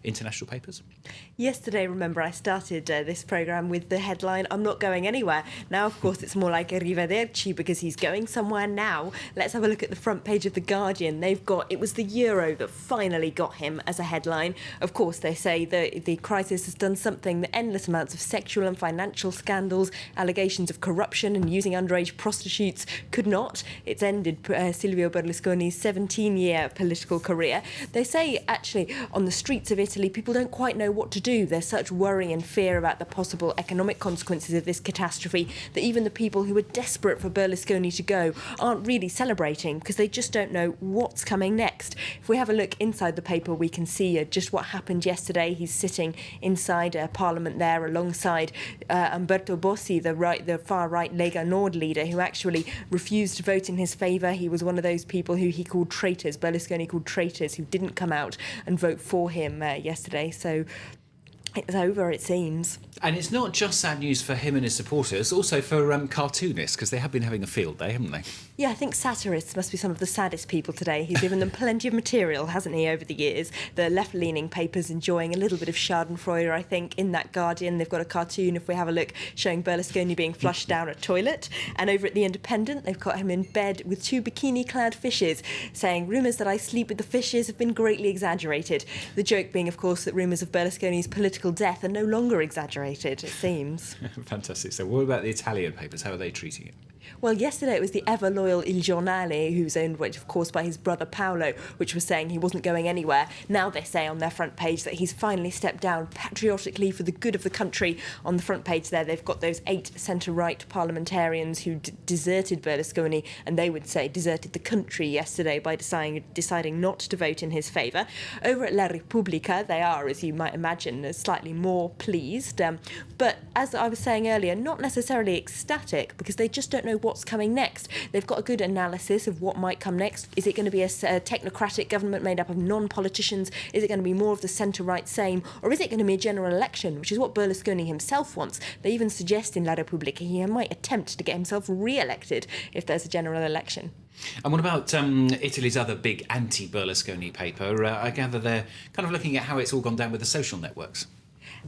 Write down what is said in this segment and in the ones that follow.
international papers? Yesterday, remember, I started this programme with the headline, "I'm not going anywhere." Now, of course, it's more like arrivederci because he's going somewhere now. Let's have a look at the front page of The Guardian. It was the euro that finally got him as a headline. Of course, they say that the crisis has done something that endless amounts of sexual and financial scandals, allegations of corruption and using underage prostitutes could not. It's ended Silvio Berlusconi's 17-year political career. They say, actually, on the streets of Italy, people don't quite know what to do. There's such worry and fear about the possible economic consequences of this catastrophe that even the people who are desperate for Berlusconi to go aren't really celebrating because they just don't know what's coming next. If we have a look inside the paper, we can see just what happened yesterday. He's sitting inside Parliament there alongside Umberto Bossi, the far-right Lega Nord leader, who actually refused to vote in his favour. He was one of those people who he called traitors, Berlusconi called traitors, who didn't come out and vote for him yesterday. So it's over, it seems. And it's not just sad news for him and his supporters, also for cartoonists, because they have been having a field day, haven't they? Yeah, I think satirists must be some of the saddest people today. He's given them plenty of material, hasn't he, over the years? The left-leaning papers enjoying a little bit of schadenfreude, I think, in that Guardian. They've got a cartoon, if we have a look, showing Berlusconi being flushed down a toilet. And over at The Independent, they've got him in bed with two bikini-clad fishes, saying, "Rumours that I sleep with the fishes have been greatly exaggerated." The joke being, of course, that rumours of Berlusconi's political death are no longer exaggerated, it seems. Fantastic. So what about the Italian papers? How are they treating it? Well, yesterday it was the ever-loyal Il Giornale, who's owned, of course, by his brother Paolo, which was saying he wasn't going anywhere. Now they say on their front page that he's finally stepped down patriotically for the good of the country. On the front page there, they've got those 8 centre-right parliamentarians who deserted Berlusconi, and they would say deserted the country yesterday by deciding not to vote in his favour. Over at La Repubblica, they are, as you might imagine, slightly more pleased. But as I was saying earlier, not necessarily ecstatic, because they just don't know what's coming next. They've got a good analysis of what might come next. Is it going to be a technocratic government made up of non-politicians? Is it going to be more of the centre-right same? Or is it going to be a general election, which is what Berlusconi himself wants? They even suggest in La Repubblica he might attempt to get himself re-elected if there's a general election. And what about Italy's other big anti-Berlusconi paper? I gather they're kind of looking at how it's all gone down with the social networks.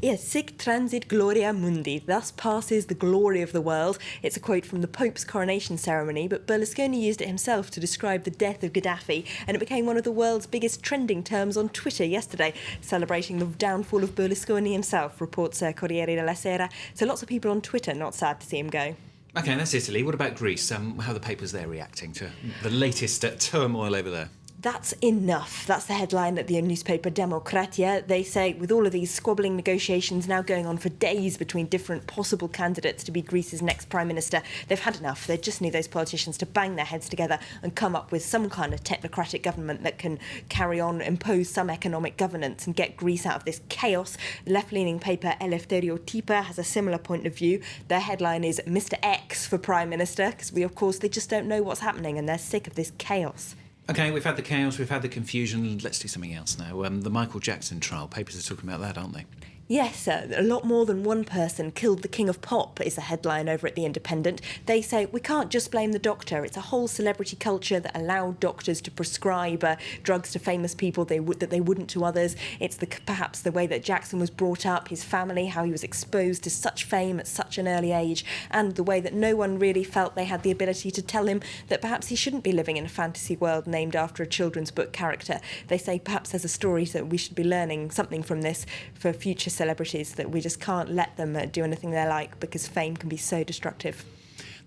Yes, sic transit gloria mundi, thus passes the glory of the world. It's a quote from the Pope's coronation ceremony, but Berlusconi used it himself to describe the death of Gaddafi, and it became one of the world's biggest trending terms on Twitter yesterday, celebrating the downfall of Berlusconi himself, reports Corriere della Sera. So lots of people on Twitter not sad to see him go. OK, that's Italy. What about Greece? How are the papers there reacting to the latest turmoil over there? That's enough. That's the headline at the newspaper Demokratia. They say, with all of these squabbling negotiations now going on for days between different possible candidates to be Greece's next Prime Minister, they've had enough. They just need those politicians to bang their heads together and come up with some kind of technocratic government that can carry on, impose some economic governance and get Greece out of this chaos. The left-leaning paper Eleftherio Typer has a similar point of view. Their headline is Mr X for Prime Minister, because they just don't know what's happening and they're sick of this chaos. OK, we've had the chaos, we've had the confusion. Let's do something else now. The Michael Jackson trial. Papers are talking about that, aren't they? Yes, a lot more than one person killed the King of Pop is a headline over at The Independent. They say, we can't just blame the doctor. It's a whole celebrity culture that allowed doctors to prescribe drugs to famous people that they wouldn't to others. It's perhaps the way that Jackson was brought up, his family, how he was exposed to such fame at such an early age, and the way that no one really felt they had the ability to tell him that perhaps he shouldn't be living in a fantasy world named after a children's book character. They say perhaps there's a story that we should be learning something from this for future celebrities, that we just can't let them do anything they like because fame can be so destructive.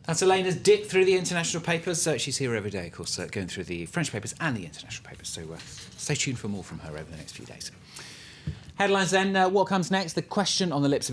That's Elena's dip through the international papers. She's here every day, of course, going through the French papers and the international papers. So stay tuned for more from her over the next few days. Headlines then. What comes next? The question on the lips of